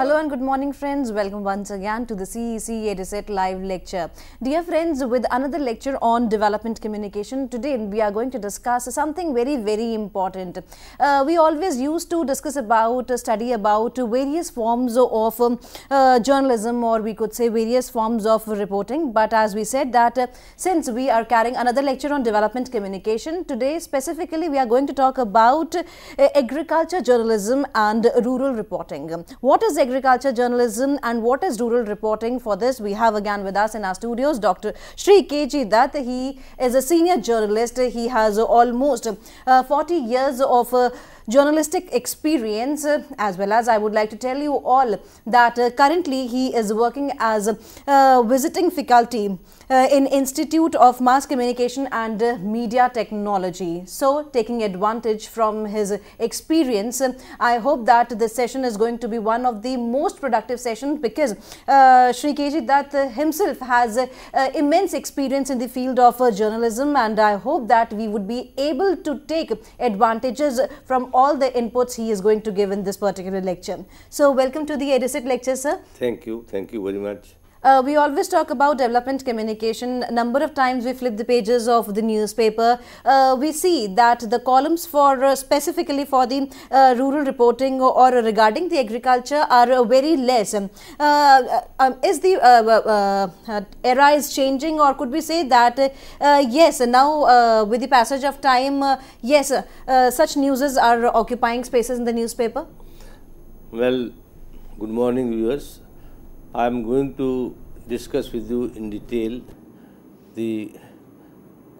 Hello and good morning friends, welcome once again to the CEC-UGC live lecture. Dear friends, with another lecture on development communication, today we are going to discuss something very important. We always used to discuss about, study about various forms of journalism, or we could say various forms of reporting, but as we said that since we are carrying another lecture on development communication, today specifically we are going to talk about agriculture journalism and rural reporting. What is agriculture journalism and what is rural reporting? For this, we have again with us in our studios Dr. Shri K.G. Dutt. He is a senior journalist. He has almost 40 years of journalistic experience, as well as I would like to tell you all that currently he is working as visiting faculty in Institute of Mass Communication and Media Technology. So, taking advantage from his experience, I hope that this session is going to be one of the most productive sessions, because Shri K.G. Dutt himself has immense experience in the field of journalism, and I hope that we would be able to take advantages from all the inputs he is going to give in this particular lecture. So, welcome to the EduSit lecture, sir. Thank you very much. We always talk about development communication. Number of times we flip the pages of the newspaper, we see that the columns for specifically for the rural reporting or regarding the agriculture are very less. Is the era is changing, or could we say that yes, now with the passage of time, yes, such newses are occupying spaces in the newspaper? Well, good morning viewers. I am going to discuss with you in detail the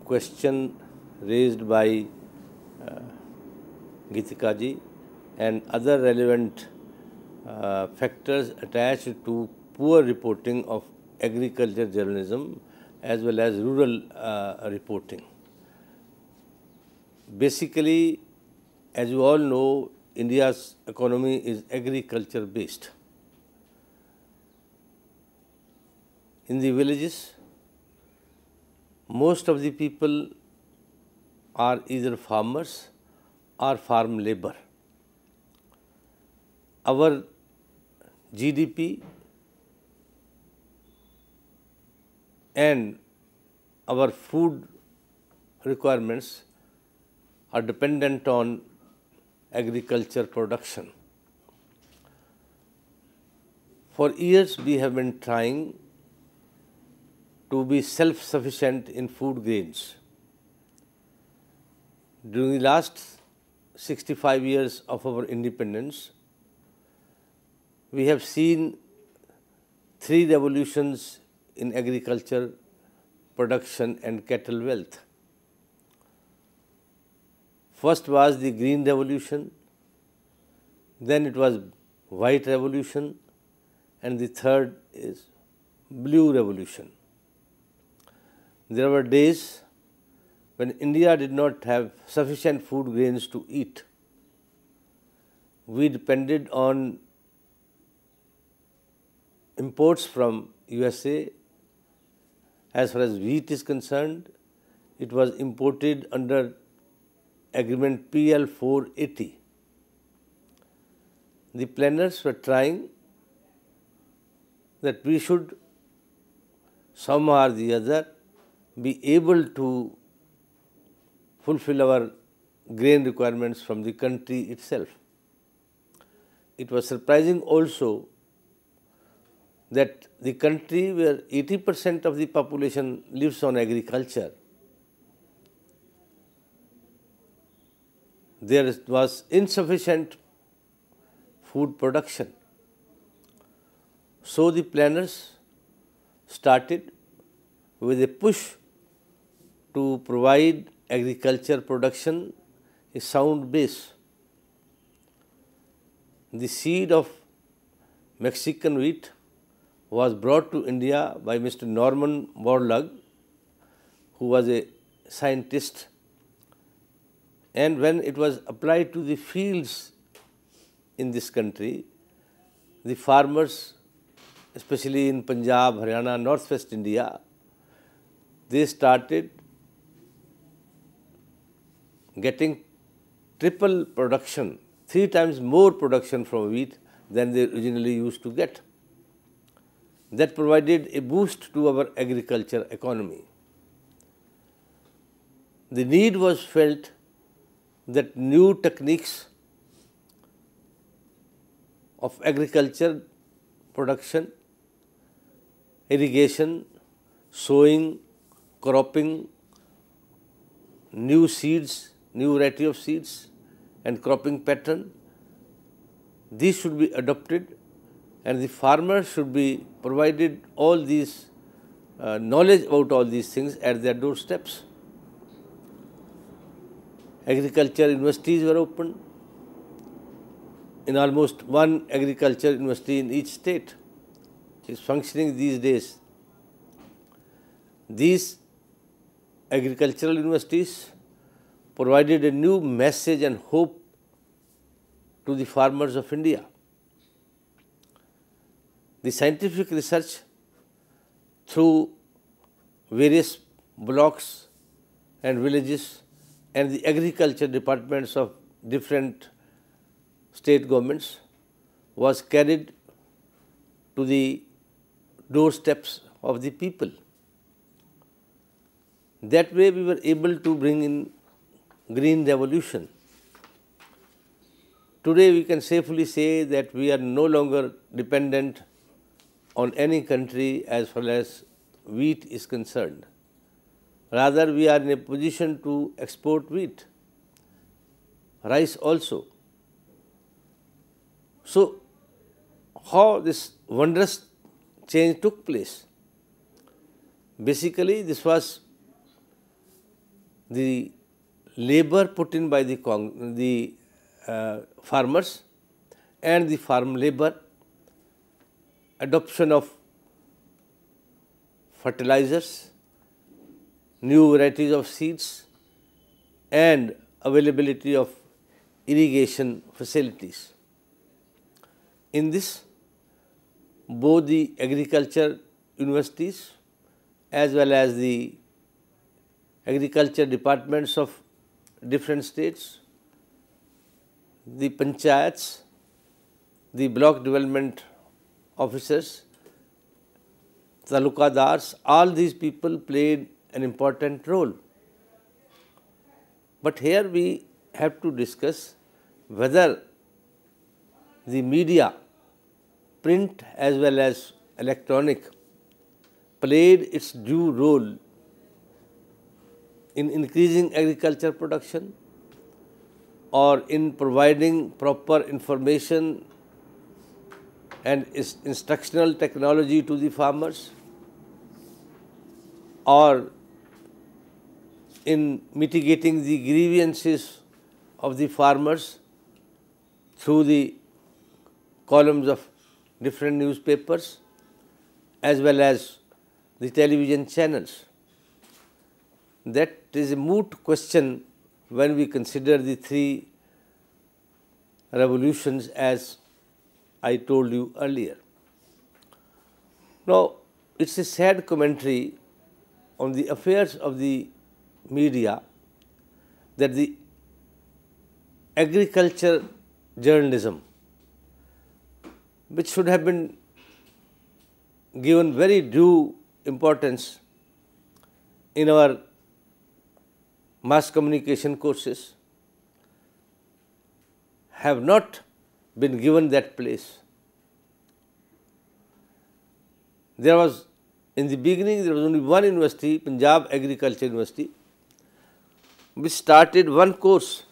question raised by Gitika ji and other relevant factors attached to poor reporting of agriculture journalism as well as rural reporting. Basically, as you all know, India's economy is agriculture based. In the villages, most of the people are either farmers or farm labor. Our GDP and our food requirements are dependent on agriculture production. For years, we have been trying to be self-sufficient in food grains. During the last 65 years of our independence, we have seen 3 revolutions in agriculture, production and cattle wealth. First was the Green Revolution, then it was White Revolution, and the third is Blue Revolution. There were days when India did not have sufficient food grains to eat. We depended on imports from USA. As far as wheat is concerned, it was imported under agreement PL 480. The planners were trying that we should somehow or the other be able to fulfill our grain requirements from the country itself. It was surprising also that the country where 80% of the population lives on agriculture, there was insufficient food production. So the planners started with a push to provide agriculture production a sound base. The seed of Mexican wheat was brought to India by Mr. Norman Borlaug, who was a scientist And when it was applied to the fields in this country, the farmers, especially in Punjab, Haryana, Northwest India, they started getting triple production, 3 times more production from wheat than they originally used to get. That provided a boost to our agriculture economy. The need was felt that new techniques of agriculture production, irrigation, sowing, cropping, new seeds, new variety of seeds and cropping pattern, these should be adopted, and the farmer should be provided all these knowledge about all these things at their doorsteps. Agriculture universities were opened. In almost one agriculture university in each state is functioning these days. These agricultural universities provided a new message and hope to the farmers of India. The scientific research through various blocks and villages and the agriculture departments of different state governments was carried to the doorsteps of the people. That way we were able to bring in green revolution. Today we can safely say that we are no longer dependent on any country as far as wheat is concerned. Rather, we are in a position to export wheat, rice also. So, how this wondrous change took place? Basically, this was the labor put in by the farmers and the farm labor, adoption of fertilizers, new varieties of seeds and availability of irrigation facilities. In this, both the agriculture universities as well as the agriculture departments of different states, the panchayats, the block development officers, talukadars, all these people played an important role. But here we have to discuss whether the media, print as well as electronic, played its due role in increasing agriculture production or in providing proper information and instructional technology to the farmers, or in mitigating the grievances of the farmers through the columns of different newspapers as well as the television channels. That is a moot question when we consider the 3 revolutions as I told you earlier. Now, it is a sad commentary on the affairs of the media that the agriculture journalism, which should have been given very due importance in our mass communication courses, have not been given that place. There was, in the beginning, there was only one university, Punjab Agriculture University, which started one course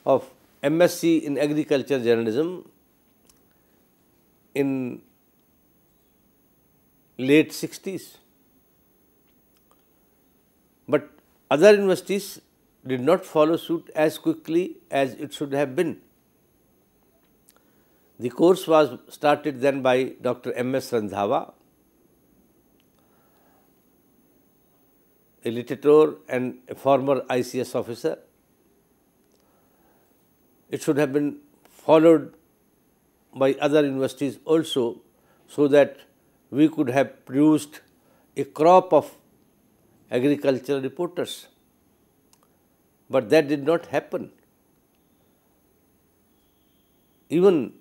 of MSc in agriculture journalism in late 60s. But other universities did not follow suit as quickly as it should have been. The course was started then by Dr. M.S. Randhawa, a literature and a former ICS officer, it should have been followed by other universities also, so that we could have produced a crop of agricultural reporters. But that did not happen. Even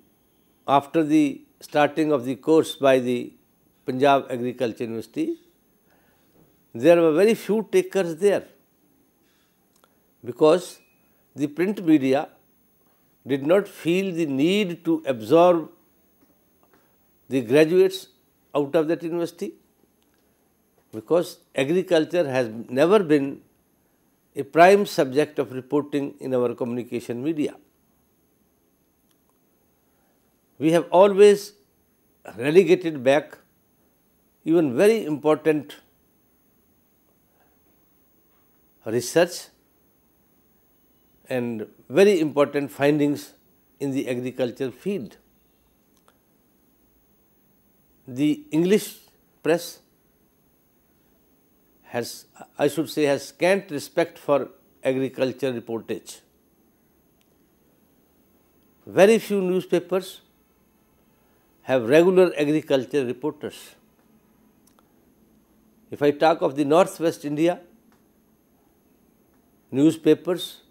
after the starting of the course by the Punjab Agriculture University, there were very few takers there, because the print media did not feel the need to absorb the graduates out of that university, because agriculture has never been a prime subject of reporting in our communication media. We have always relegated back even very important research and very important findings in the agricultural field. The English press has, I should say, has scant respect for agriculture reportage. Very few newspapers have regular agriculture reporters. If I talk of the Northwest India, newspapers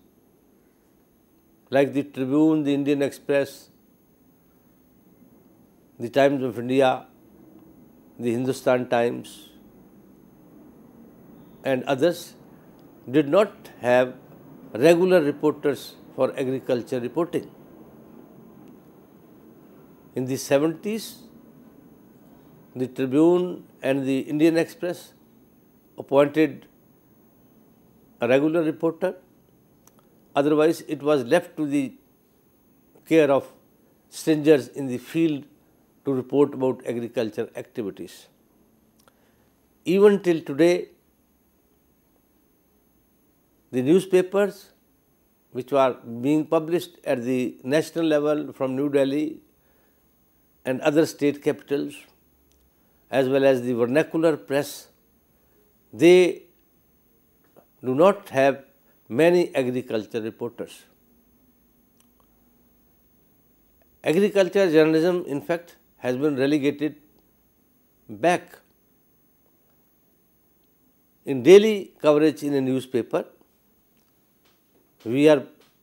like the Tribune, the Indian Express, the Times of India, the Hindustan Times, and others did not have regular reporters for agriculture reporting. In the 70s, the Tribune and the Indian Express appointed a regular reporter. Otherwise, it was left to the care of strangers in the field to report about agriculture activities. Even till today, the newspapers which were being published at the national level from New Delhi and other state capitals, as well as the vernacular press, they do not have many agriculture reporters. Agriculture journalism, in fact, has been relegated back. In daily coverage in a newspaper, we are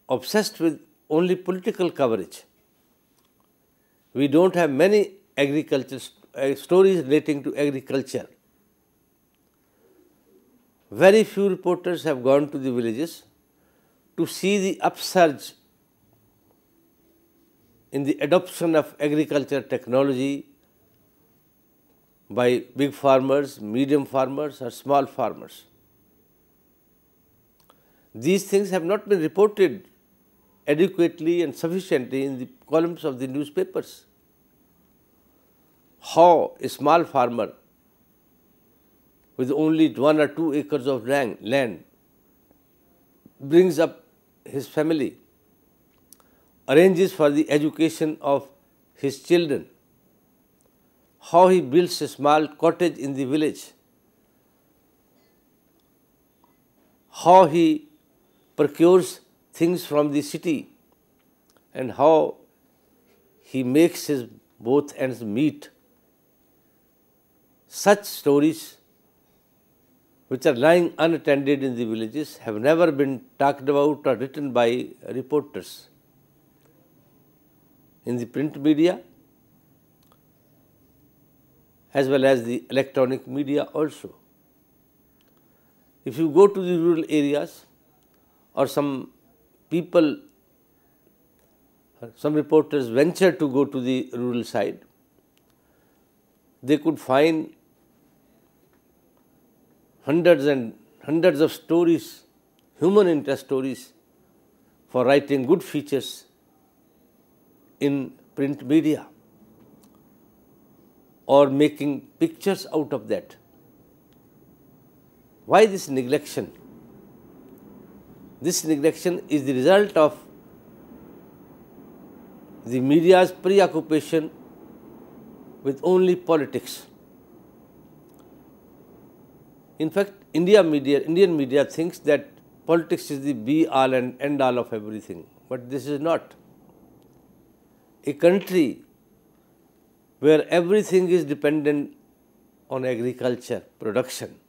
obsessed with only political coverage. We don't have many agriculture stories relating to agriculture. Very few reporters have gone to the villages to see the upsurge in the adoption of agriculture technology by big farmers, medium farmers, or small farmers. These things have not been reported adequately and sufficiently in the columns of the newspapers. How a small farmer with only 1 or 2 acres of land brings up his family, arranges for the education of his children, how he builds a small cottage in the village, how he procures things from the city, and how he makes his both ends meet. Such stories which are lying unattended in the villages have never been talked about or written by reporters. In the print media as well as the electronic media also. If you go to the rural areas, or some people, some reporters venture to go to the rural side, they could find hundreds and hundreds of stories, human interest stories, for writing good features in print media or making pictures out of that. Why this neglection? This neglection is the result of the media's preoccupation with only politics. In fact, Indian media thinks that politics is the be all and end all of everything, but this is not. A country where everything is dependent on agriculture, production,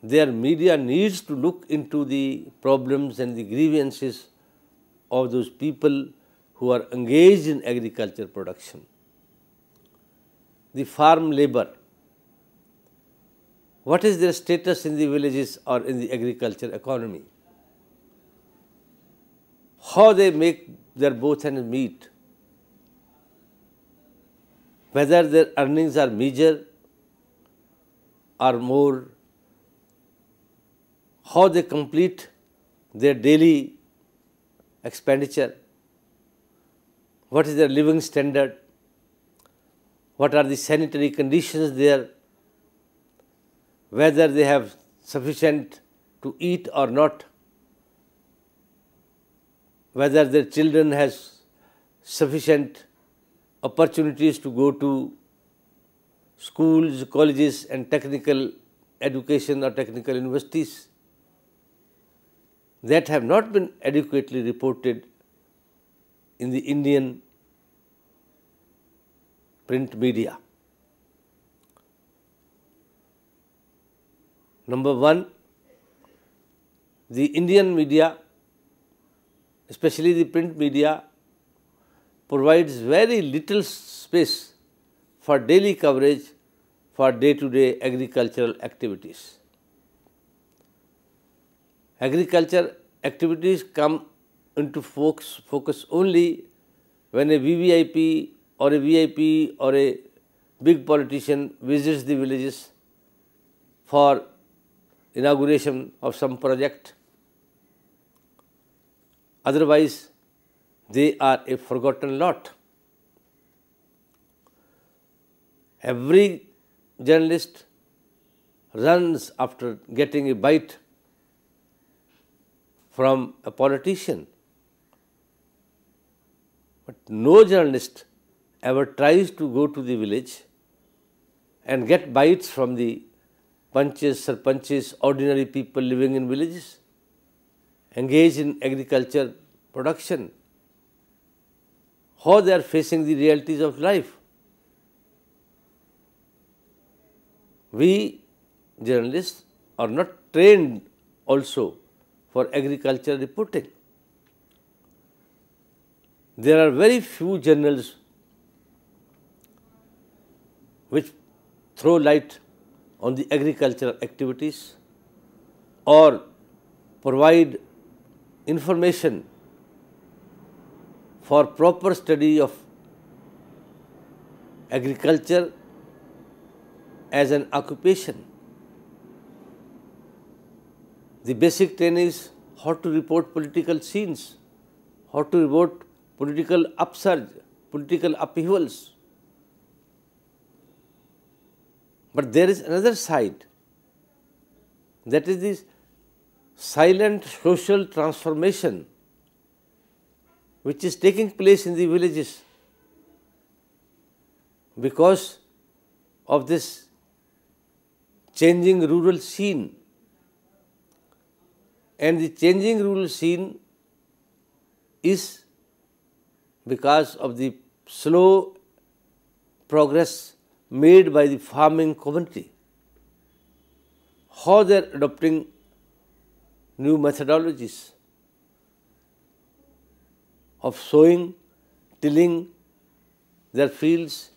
their media needs to look into the problems and the grievances of those people who are engaged in agriculture production. The farm labor, what is their status in the villages or in the agriculture economy? How they make their both ends meet? Whether their earnings are meager or more, how they complete their daily expenditure, what is their living standard, what are the sanitary conditions there, whether they have sufficient to eat or not, whether their children has sufficient opportunities to go to schools, colleges and technical education or technical universities, that have not been adequately reported in the Indian print media. Number one, the Indian media, especially the print media, provides very little space for daily coverage for day-to-day agricultural activities. Agriculture activities come into focus only when a VVIP or a VIP or a big politician visits the villages for inauguration of some project. Otherwise, they are a forgotten lot. Every journalist runs after getting a bite from a politician, but no journalist ever tries to go to the village and get bites from the panches, sarpanches, ordinary people living in villages, engaged in agriculture production, how they are facing the realities of life. We journalists are not trained also for agriculture reporting. There are very few journals which throw light on the agricultural activities or provide information for proper study of agriculture as an occupation. The basic training is how to report political scenes, how to report political upsurge, political upheavals. But there is another side, that is this silent social transformation which is taking place in the villages because of this changing rural scene. And the changing rural scene is because of the slow progress made by the farming community, how they are adopting new methodologies of sowing, tilling their fields,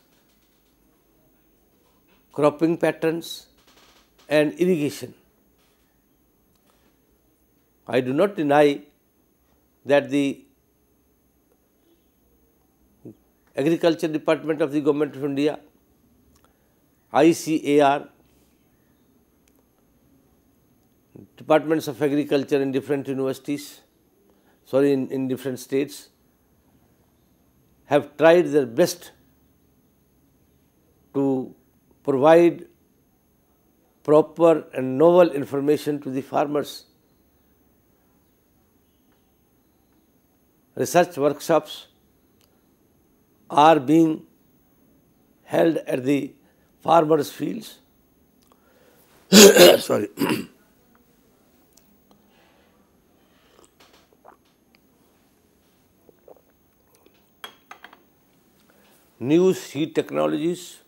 cropping patterns and irrigation. I do not deny that the Agriculture Department of the Government of India, ICAR, departments of agriculture in different universities, in different states, have tried their best to provide proper and novel information to the farmers. Research workshops are being held at the farmers' fields. Sorry. new seed technologies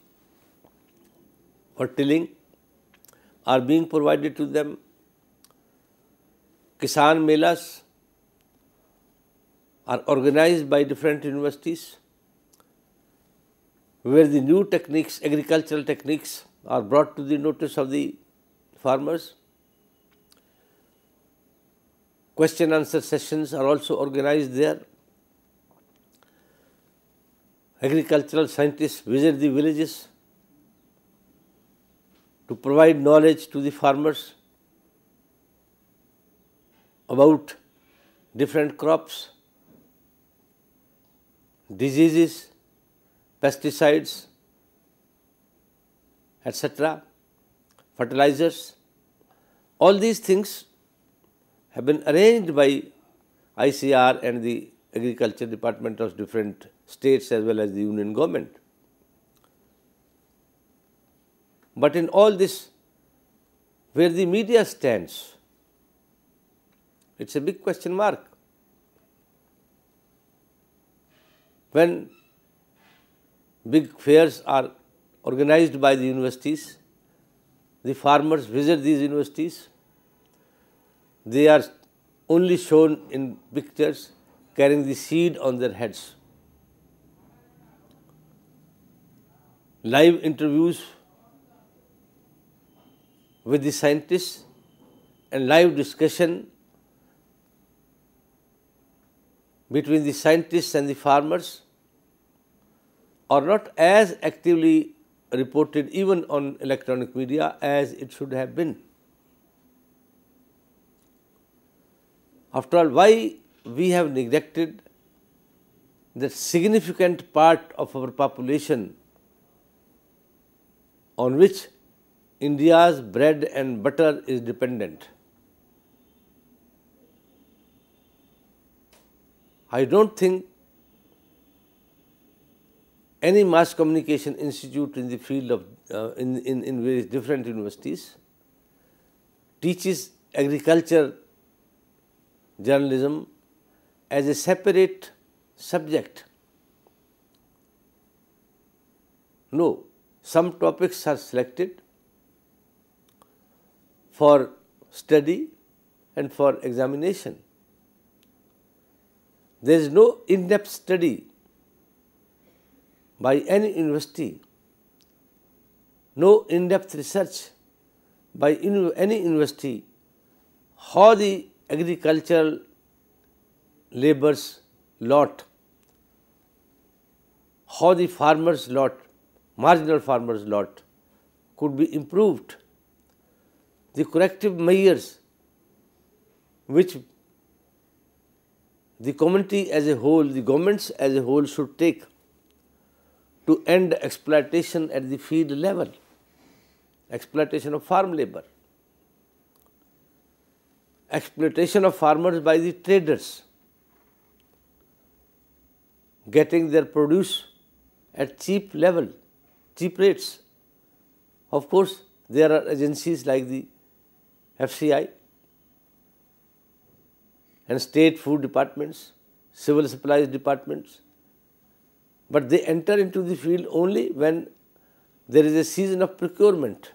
for tilling are being provided to them. Kisan Melas are organized by different universities, where the new techniques, agricultural techniques, are brought to the notice of the farmers. Question answer sessions are also organized there. Agricultural scientists visit the villages to provide knowledge to the farmers about different crops, diseases, pesticides, etc., fertilizers. All these things have been arranged by ICR and the Agriculture Department of different states as well as the Union Government. But in all this, where the media stands, it's a big question mark. When big fairs are organized by the universities, the farmers visit these universities, they are only shown in pictures carrying the seed on their heads. Live interviews with the scientists and live discussion between the scientists and the farmers are not as actively reported even on electronic media as it should have been. After all, why we have neglected that significant part of our population on which India's bread and butter is dependent? I don't think any mass communication institute in the field of in various different universities teaches agriculture journalism as a separate subject. No, some topics are selected for study and for examination. There is no in-depth study by any university, no in-depth research by any university how the agricultural labor's lot, how the farmer's lot, marginal farmer's lot could be improved, the corrective measures which the community as a whole, the governments as a whole should take to end exploitation at the field level, exploitation of farm labor, exploitation of farmers by the traders, getting their produce at cheap level, cheap rates. Of course, there are agencies like the FCI and state food departments, civil supplies departments, but they enter into the field only when there is a season of procurement,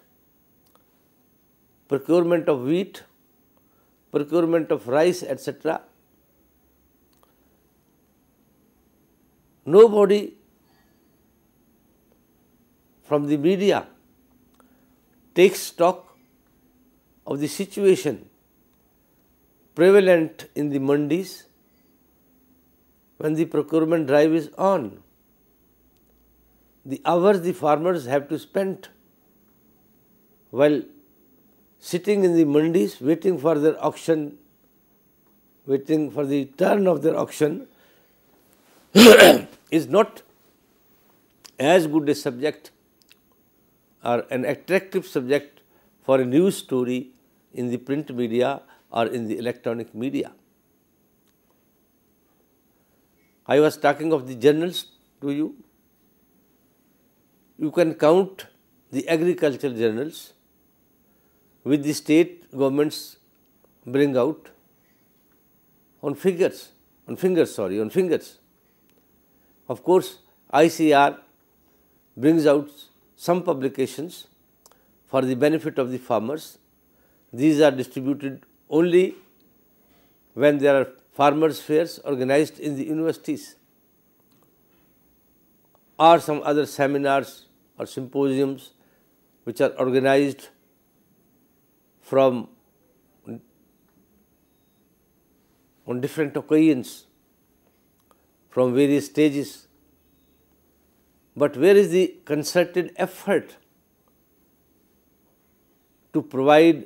procurement of wheat, procurement of rice, etc. Nobody from the media takes stock of the situation prevalent in the mandis when the procurement drive is on. The hours the farmers have to spend while sitting in the mandis waiting for their auction, waiting for the turn of their auction is not as good a subject or an attractive subject for a news story in the print media or in the electronic media. I was talking of the journals to you. You can count the agricultural journals which the state governments bring out on fingers. Of course, ICR brings out some publications for the benefit of the farmers. These are distributed only when there are farmers' fairs organized in the universities or some other seminars or symposiums which are organized from on different occasions from various stages. But where is the concerted effort to provide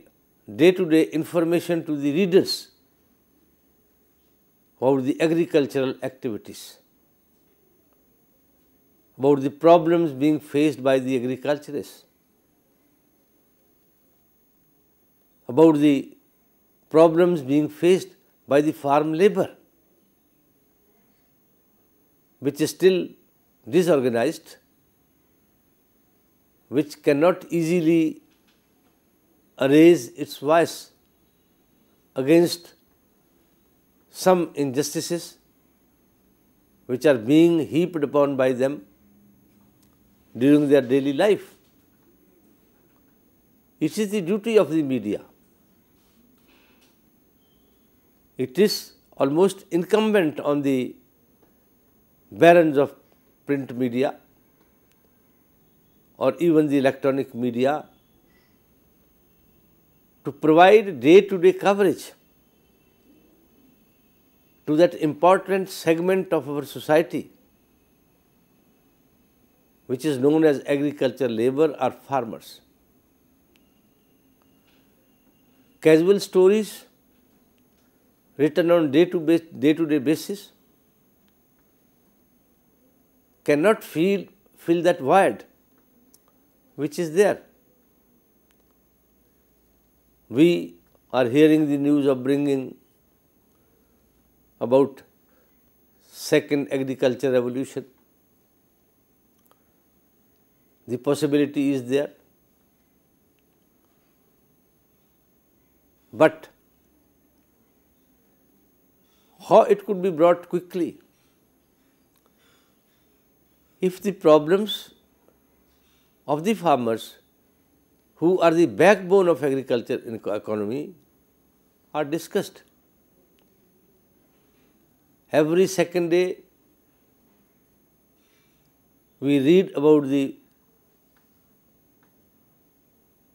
day-to-day information to the readers about the agricultural activities, about the problems being faced by the agriculturists, about the problems being faced by the farm labor, which is still disorganized, which cannot easily raise its voice against some injustices which are being heaped upon by them during their daily life. It is the duty of the media. It is almost incumbent on the barons of print media or even the electronic media to provide day-to-day coverage to that important segment of our society which is known as agricultural labor or farmers. Casual stories written on day-to-day basis cannot fill that void which is there. We are hearing the news of bringing about second agriculture revolution. The possibility is there. But how it could be brought quickly? If the problems of the farmers, who are the backbone of agriculture economy, are discussed. Every second day we read about the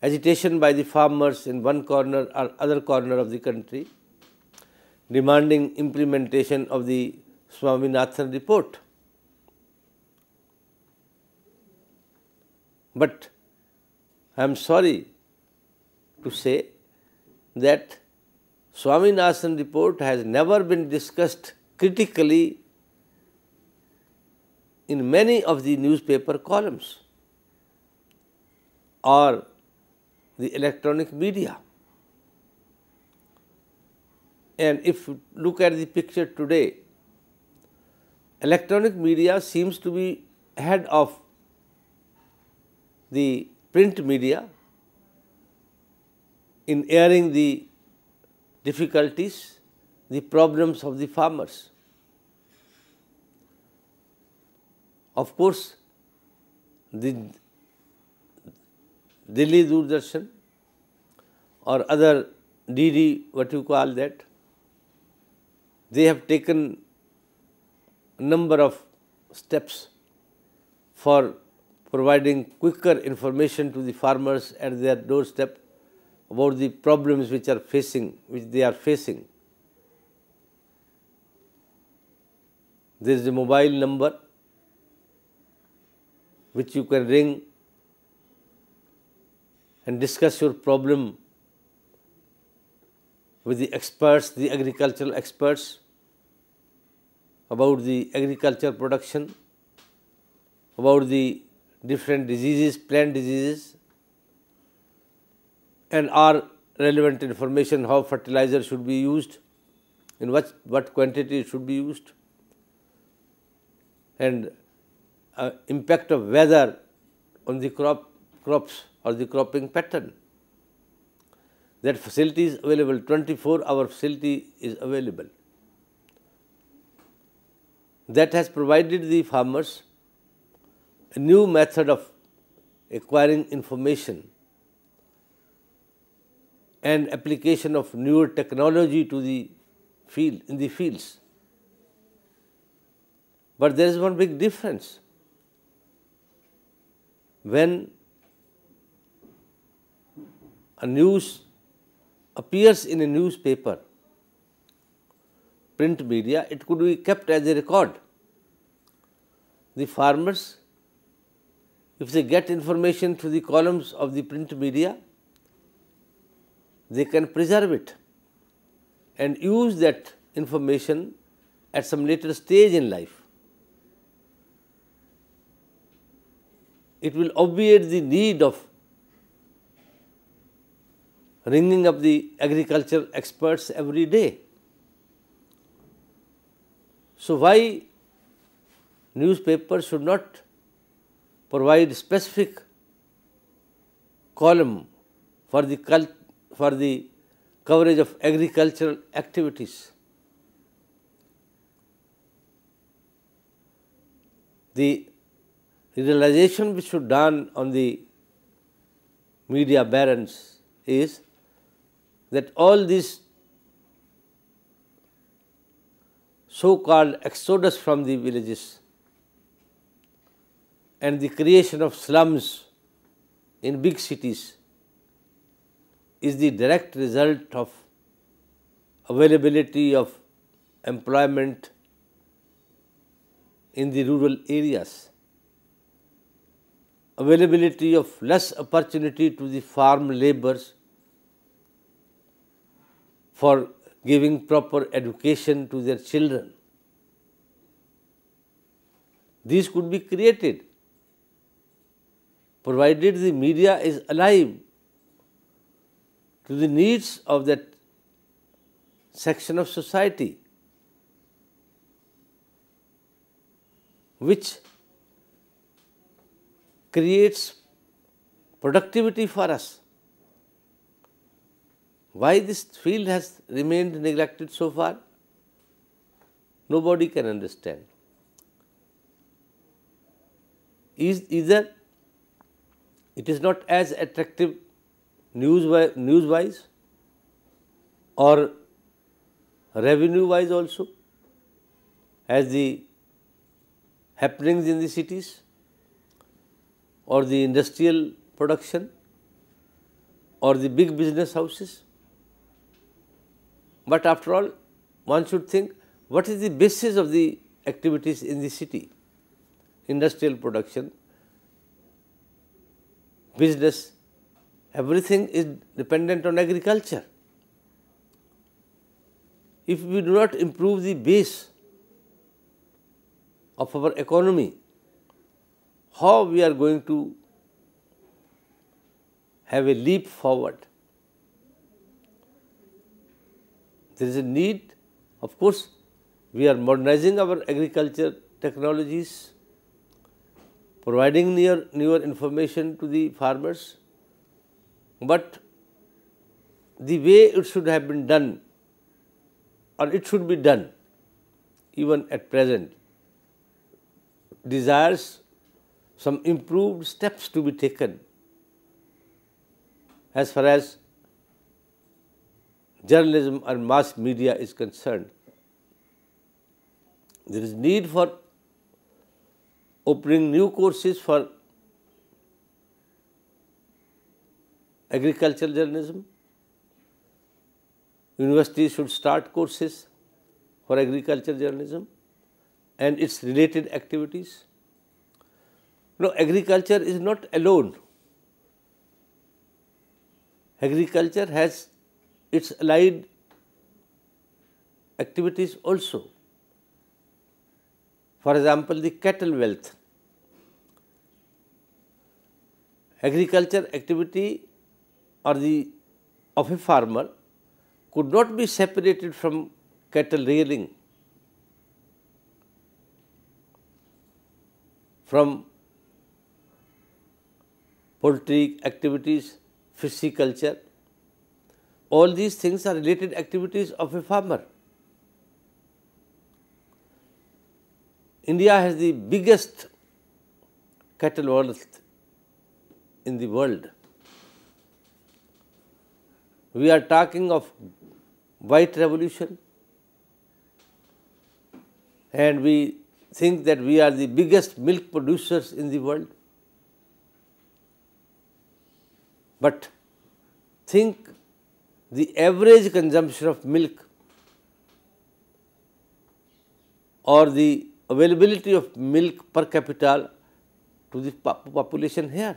agitation by the farmers in one corner or other corner of the country, demanding implementation of the Swaminathan report. But I am sorry to say that Swaminathan report has never been discussed critically in many of the newspaper columns or the electronic media. And if you look at the picture today, electronic media seems to be ahead of the print media in airing the difficulties, the problems of the farmers. Of course, the Delhi Doordarshan or other DD, what you call that, they have taken a number of steps for providing quicker information to the farmers at their doorstep about the problems which they are facing. There is a mobile number which you can ring and discuss your problem with the experts, the agricultural experts, about the agriculture production, about the different diseases, plant diseases, and our relevant information, how fertilizer should be used, in what quantity it should be used, and impact of weather on the crops or the cropping pattern. That facility is available, 24-hour facility is available. That has provided the farmers a new method of acquiring information and application of newer technology to the field, in the fields. But there is one big difference. When a news appears in a newspaper, print media, it could be kept as a record. The farmers, if they get information through the columns of the print media, they can preserve it and use that information at some later stage in life. It will obviate the need of ringing up the agricultural experts every day. So why newspapers should not provide specific column for the coverage of agricultural activities? The realization which should dawn on the media barons is that all these so-called exodus from the villages and the creation of slums in big cities is the direct result of availability of employment in the rural areas, availability of less opportunity to the farm laborers for giving proper education to their children. These could be created provided the media is alive to the needs of that section of society, which creates productivity for us. Why this field has remained neglected so far? Nobody can understand. Either it is not as attractive news-wise or revenue-wise also as the happenings in the cities or the industrial production or the big business houses. But after all, one should think, what is the basis of the activities in the city? Industrial production, business, everything is dependent on agriculture. If we do not improve the base of our economy, how we are going to have a leap forward? There is a need, of course, we are modernizing our agriculture technologies, providing newer information to the farmers, but the way it should have been done, or it should be done even at present, desires some improved steps to be taken as far as journalism and mass media is concerned. There is need for opening new courses for agricultural journalism. Universities should start courses for agricultural journalism and its related activities. No, agriculture is not alone. Agriculture has its allied activities also. For example, the cattle wealth. Agriculture activity or of a farmer could not be separated from cattle rearing, from poultry activities, pisciculture. All these things are related activities of a farmer. India has the biggest cattle wealth in the world. We are talking of white revolution, and we think that we are the biggest milk producers in the world. But think the average consumption of milk or the availability of milk per capita to the population here.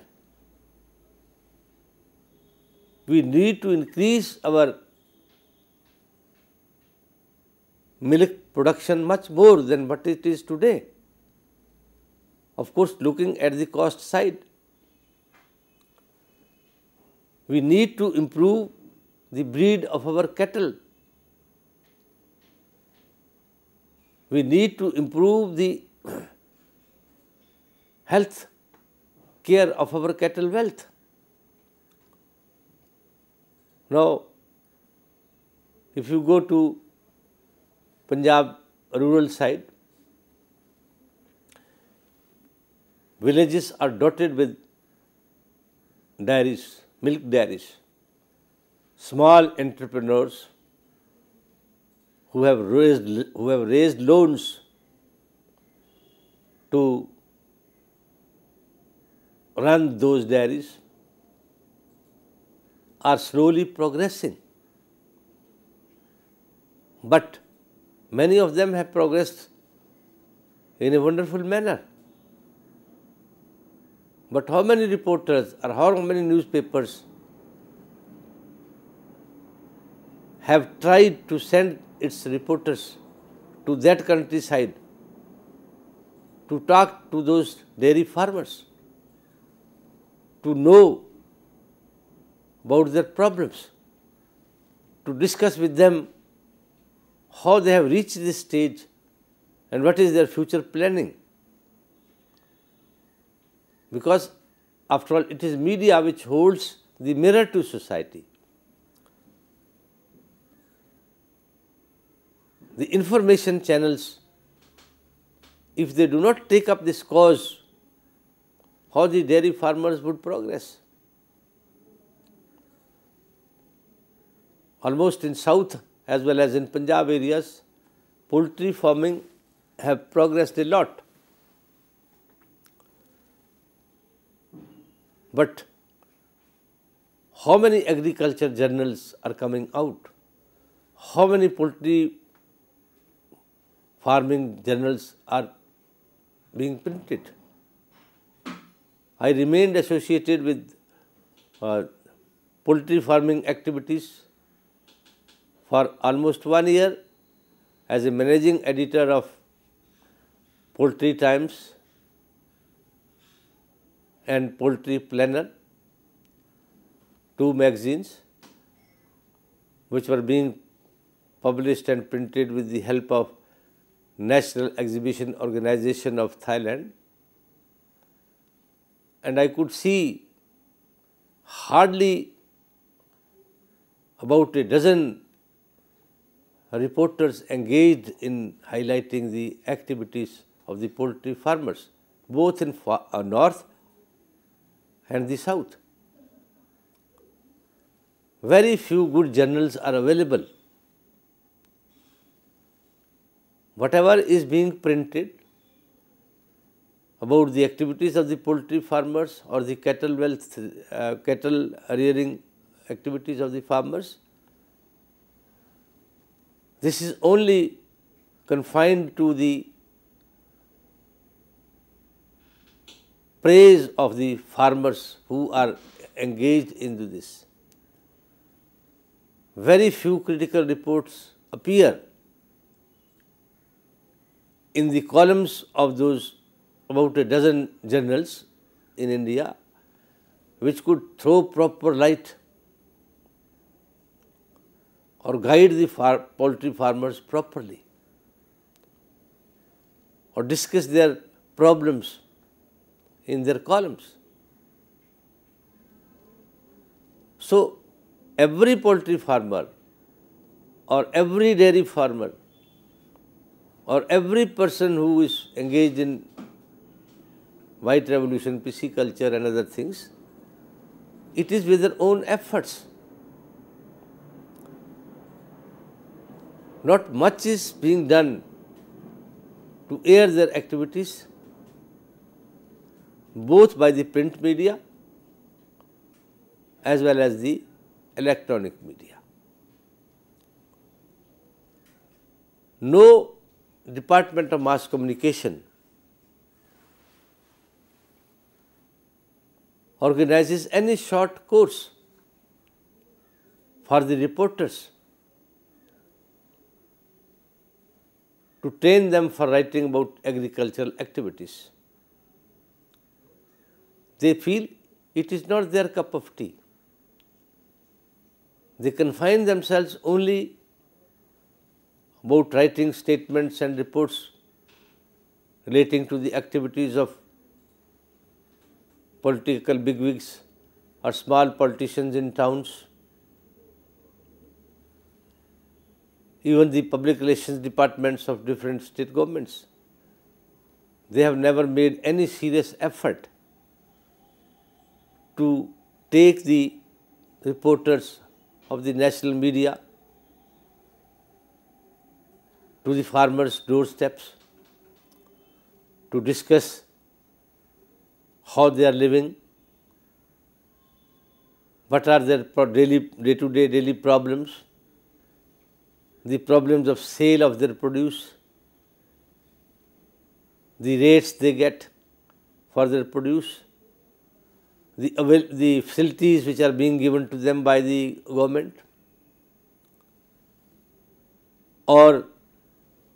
We need to increase our milk production much more than what it is today. Of course, looking at the cost side, we need to improve the breed of our cattle. We need to improve the health care of our cattle wealth. Now, if you go to Punjab rural side, villages are dotted with dairies, milk dairies, small entrepreneurs who have raised loans to run those dairies are slowly progressing. But many of them have progressed in a wonderful manner. But how many reporters or how many newspapers have tried to send its reporters to that countryside to talk to those dairy farmers, to know about their problems, to discuss with them how they have reached this stage and what is their future planning. Because after all, it is media which holds the mirror to society. The information channels, if they do not take up this cause, how the dairy farmers would progress? Almost in South as well as in Punjab areas, poultry farming have progressed a lot. But how many agriculture journals are coming out? How many poultry farming journals are being printed? I remained associated with poultry farming activities for almost 1 year as a managing editor of Poultry Times and Poultry Planner, 2 magazines which were being published and printed with the help of National Exhibition Organization of Thailand. And I could see hardly about a dozen reporters engaged in highlighting the activities of the poultry farmers, both in north and the south. Very few good journals are available. Whatever is being printed about the activities of the poultry farmers or the cattle rearing activities of the farmers, this is only confined to the praise of the farmers who are engaged into this. Very few critical reports appear in the columns of those about a dozen journals in India which could throw proper light or guide the poultry farmers properly or discuss their problems in their columns. So, every poultry farmer or every dairy farmer or every person who is engaged in white revolution, pisciculture and other things, it is with their own efforts. Not much is being done to air their activities, both by the print media as well as the electronic media. No Department of Mass Communication organizes any short course for the reporters to train them for writing about agricultural activities. They feel it is not their cup of tea. They confine themselves only about writing statements and reports relating to the activities of political bigwigs or small politicians in towns. Even the public relations departments of different state governments, they have never made any serious effort to take the reporters of the national media to the farmers' doorsteps to discuss how they are living, what are their day-to-day daily problems, the problems of sale of their produce, the rates they get for their produce, the facilities which are being given to them by the government, or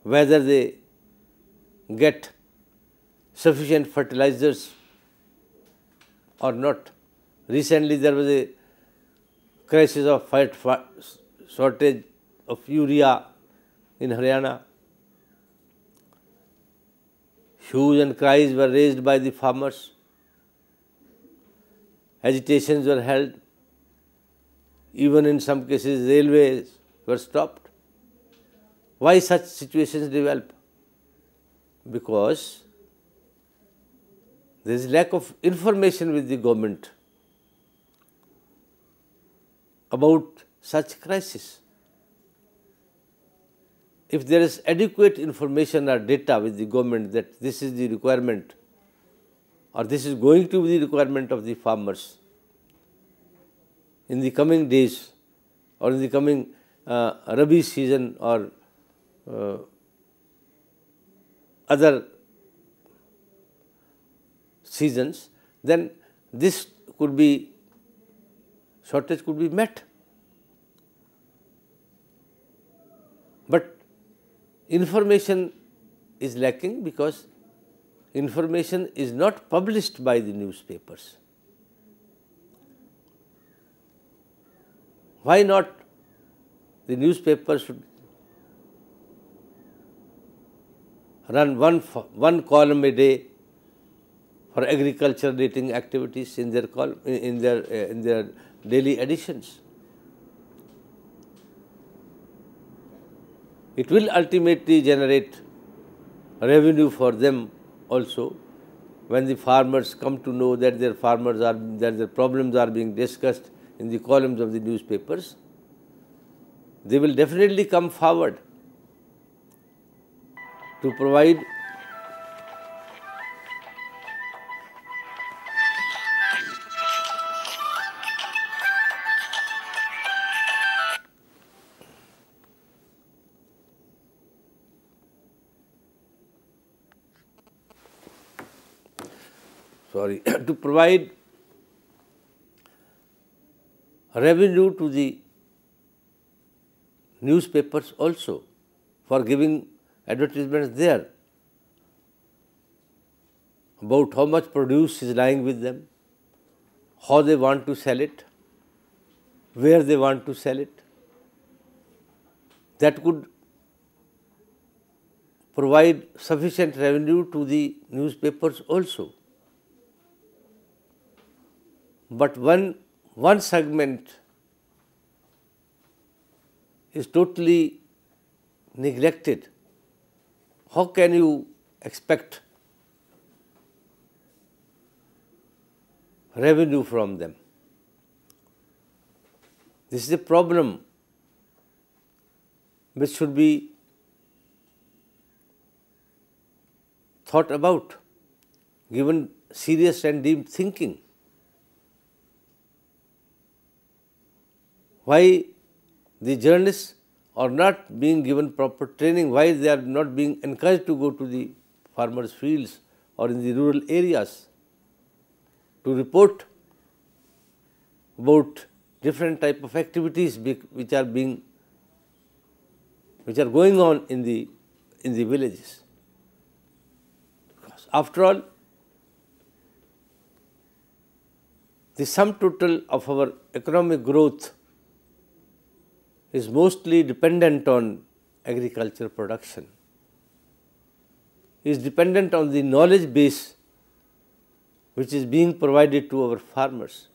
whether they get sufficient fertilizers or not. Recently there was a crisis of shortage of urea in Haryana. Hues and cries were raised by the farmers. Agitations were held. Even in some cases railways were stopped. Why such situations develop? Because there is lack of information with the government about such crisis. If there is adequate information or data with the government that this is the requirement or this is going to be the requirement of the farmers in the coming days or in the coming Rabi season or other seasons, then this could be, shortage could be met. But information is lacking because information is not published by the newspapers. Why not? The newspaper should run one column a day for agriculture relating activities in their daily editions. It will ultimately generate revenue for them also when the farmers come to know that their problems are being discussed in the columns of the newspapers. They will definitely come forward to provide to provide revenue to the newspapers also for giving advertisements there about how much produce is lying with them, how they want to sell it, where they want to sell it. That could provide sufficient revenue to the newspapers also. But one segment is totally neglected. How can you expect revenue from them. This is a problem which should be thought about, given serious and deep thinking. Why the journalists are not being given proper training, why they are not being encouraged to go to the farmers' fields or in the rural areas to report about different type of activities which are going on in the villages. Because after all, the sum total of our economic growth is mostly dependent on agriculture production, is dependent on the knowledge base which is being provided to our farmers,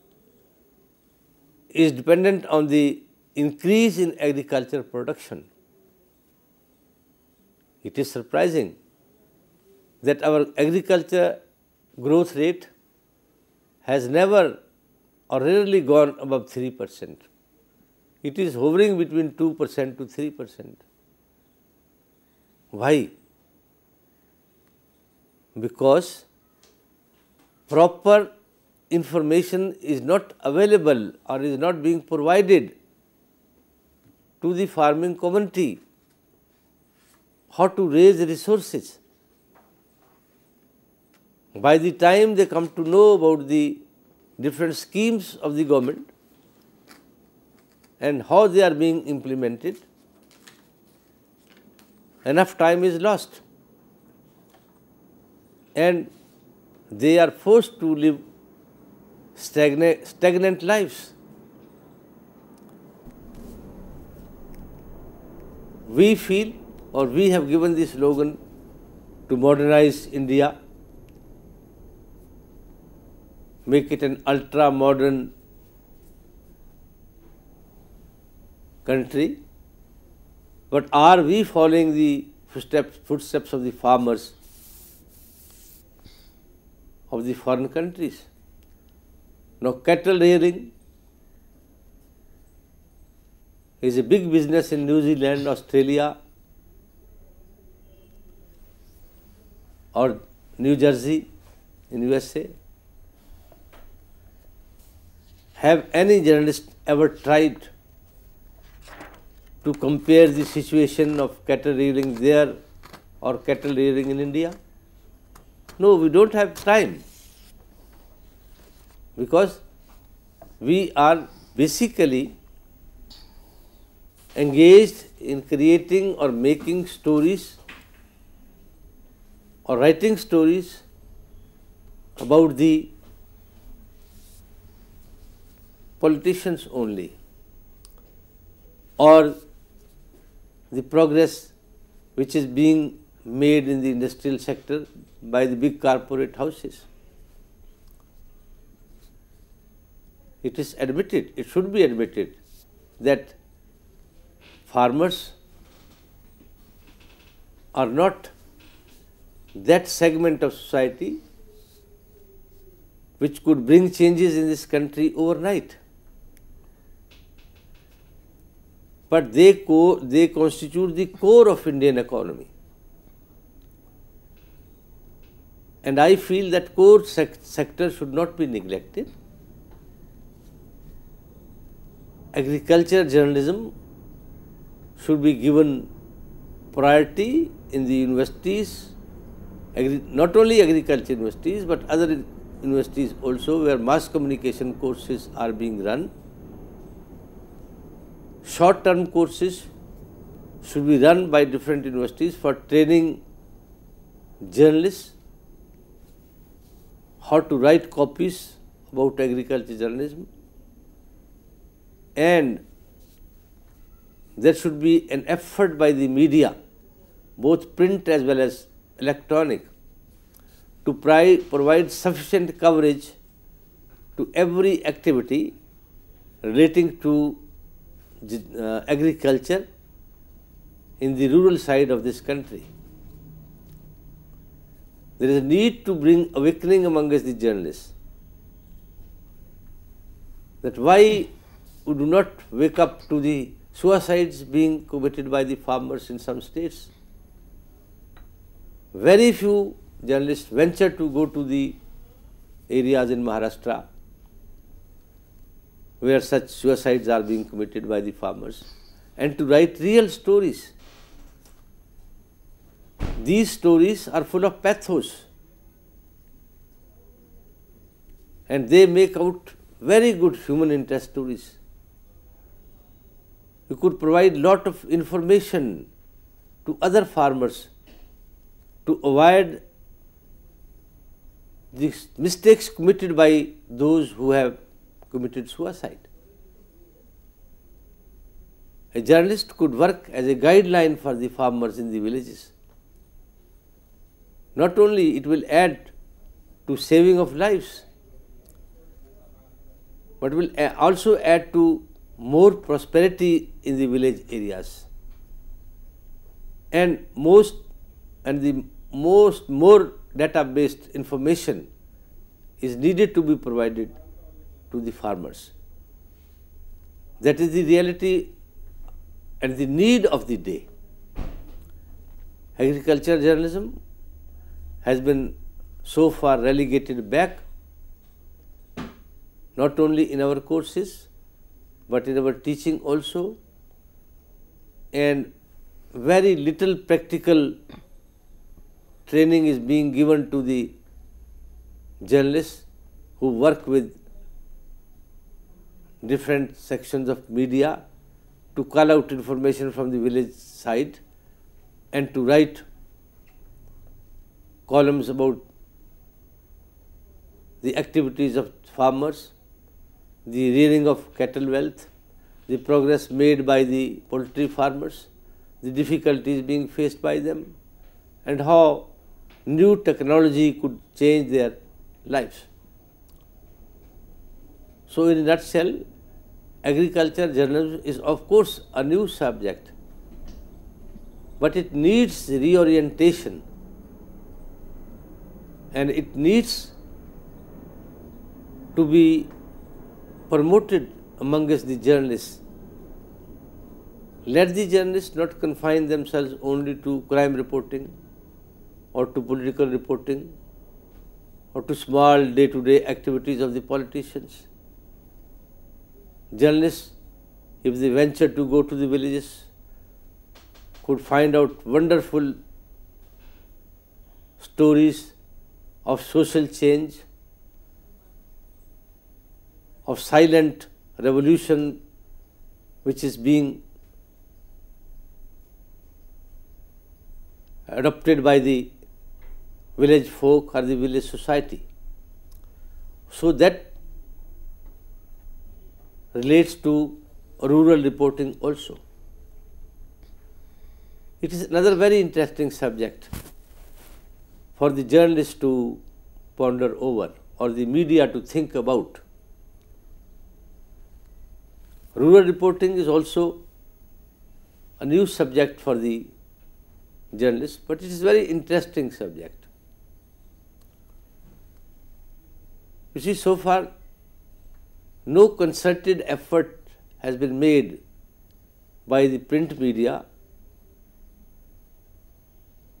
is dependent on the increase in agriculture production. It is surprising that our agriculture growth rate has never or rarely gone above 3%. It is hovering between 2% to 3%. Why? Because proper information is not available or is not being provided to the farming community how to raise resources. By the time they come to know about the different schemes of the government and how they are being implemented, enough time is lost and they are forced to live stagnant lives. We feel, or we have given the slogan to modernize India, make it an ultra-modern country, but are we following the footsteps of the farmers of the foreign countries? Now, cattle rearing is a big business in New Zealand, Australia, or New Jersey in USA. Have any journalist ever tried to compare the situation of cattle rearing there or cattle rearing in India? No, we don't have time, because we are basically engaged in creating or making stories or writing stories about the politicians only, or the progress which is being made in the industrial sector by the big corporate houses. It is admitted, it should be admitted, that farmers are not that segment of society which could bring changes in this country overnight. But they constitute the core of Indian economy. And I feel that core sector should not be neglected. Agriculture journalism should be given priority in the universities, not only agriculture universities, but other universities also, where mass communication courses are being run. Short-term courses should be run by different universities for training journalists how to write copies about agriculture journalism, and there should be an effort by the media, both print as well as electronic, to provide sufficient coverage to every activity relating to agriculture in the rural side of this country. There is a need to bring awakening among us the journalists that why we do not wake up to the suicides being committed by the farmers in some states. Very few journalists venture to go to the areas in Maharashtra where such suicides are being committed by the farmers and to write real stories. These stories are full of pathos and they make out very good human interest stories. You could provide lot of information to other farmers to avoid the mistakes committed by those who have committed suicide. A journalist could work as a guideline for the farmers in the villages. Not only it will add to saving of lives, but will also add to more prosperity in the village areas. And more data-based information is needed to be provided to the farmers. That is the reality and the need of the day. Agriculture journalism has been so far relegated back, not only in our courses, but in our teaching also, and very little practical training is being given to the journalists who work with different sections of media to call out information from the village side and to write columns about the activities of farmers, the rearing of cattle wealth, the progress made by the poultry farmers, the difficulties being faced by them, and how new technology could change their lives. So in a nutshell, agriculture journalism is of course a new subject, but it needs reorientation and it needs to be promoted amongst the journalists. Let the journalists not confine themselves only to crime reporting or to political reporting or to small day-to-day activities of the politicians. Journalists, if they venture to go to the villages, could find out wonderful stories of social change, of silent revolution which is being adopted by the village folk or the village society. So that relates to rural reporting also. It is another very interesting subject for the journalists to ponder over or the media to think about. Rural reporting is also a new subject for the journalists, but it is a very interesting subject. You see, so far, no concerted effort has been made by the print media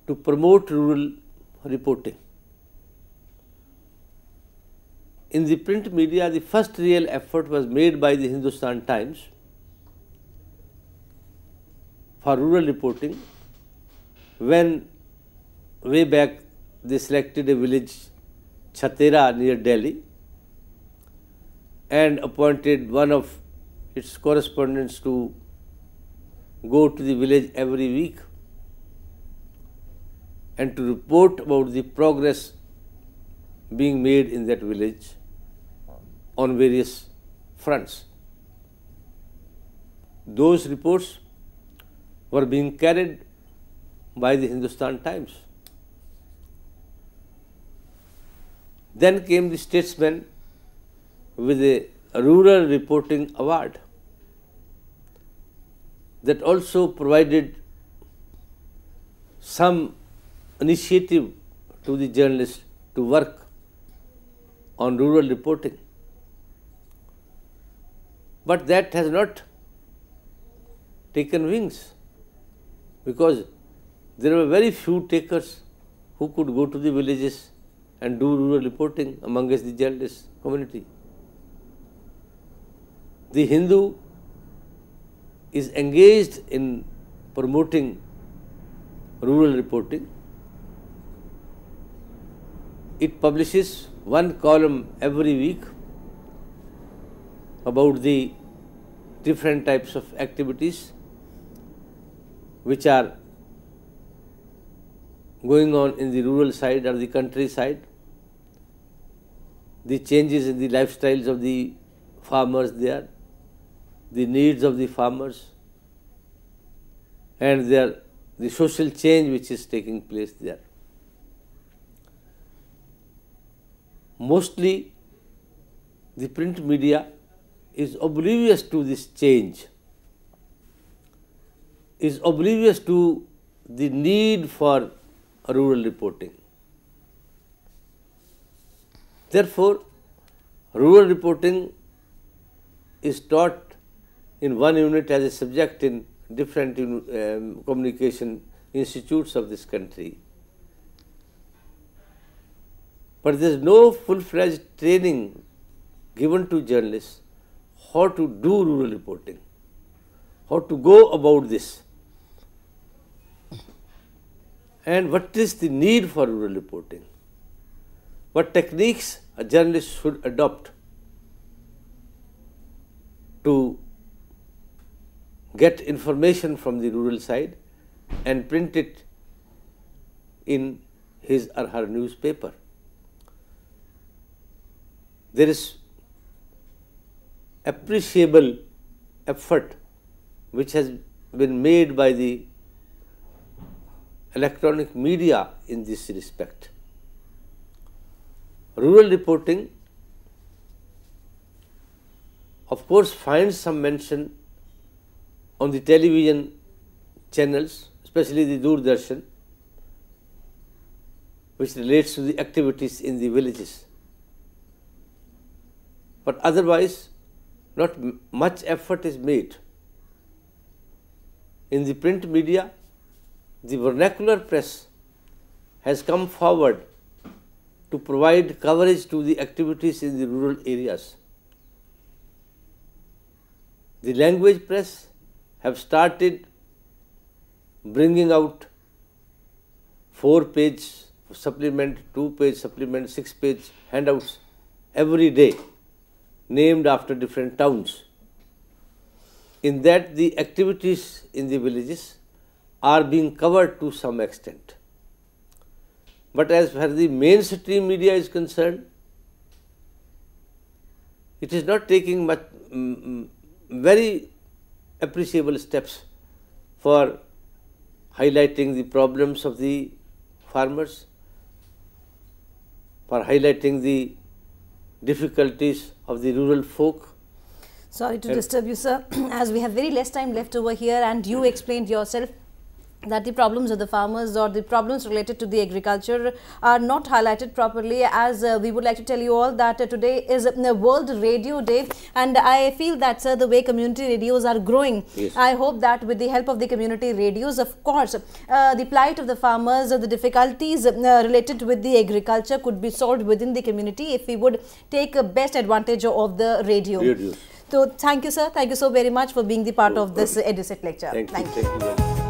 to promote rural reporting. In the print media, the first real effort was made by the Hindustan Times for rural reporting when way back they selected a village, Chatera, near Delhi, and appointed one of its correspondents to go to the village every week and to report about the progress being made in that village on various fronts. Those reports were being carried by the Hindustan Times. Then came the Statesman with a rural reporting award that also provided some initiative to the journalists to work on rural reporting. But that has not taken wings, because there were very few takers who could go to the villages and do rural reporting amongst the journalist community. The Hindu is engaged in promoting rural reporting. It publishes one column every week about the different types of activities which are going on in the rural side or the countryside, the changes in the lifestyles of the farmers there, the needs of the farmers, and the social change which is taking place there. Mostly the print media is oblivious to this change, is oblivious to the need for rural reporting. Therefore, rural reporting is taught in one unit as a subject in different communication institutes of this country. But there is no full-fledged training given to journalists how to do rural reporting, how to go about this, and what is the need for rural reporting, what techniques a journalist should adopt to get information from the rural side and print it in his or her newspaper. There is appreciable effort which has been made by the electronic media in this respect. Rural reporting, of course, finds some mention on the television channels, especially the Doordarshan, which relates to the activities in the villages. But otherwise, not much effort is made. In the print media, the vernacular press has come forward to provide coverage to the activities in the rural areas. The language press have started bringing out 4-page supplement, 2-page supplement, 6-page handouts every day, named after different towns. In that, the activities in the villages are being covered to some extent. But as far as the mainstream media is concerned, it is not taking much, very appreciable steps for highlighting the problems of the farmers, for highlighting the difficulties of the rural folk. Sorry to disturb you, sir, as we have very less time left over here, and you explained yourself that the problems of the farmers or the problems related to the agriculture are not highlighted properly, as we would like to tell you all that today is World Radio Day, and I feel that, sir, the way community radios are growing, yes, I hope that with the help of the community radios, of course, the plight of the farmers, the difficulties related with the agriculture could be solved within the community if we would take best advantage of the radio. Radios. So thank you, sir. Thank you so very much for being the part of this EduSet lecture. Thank you.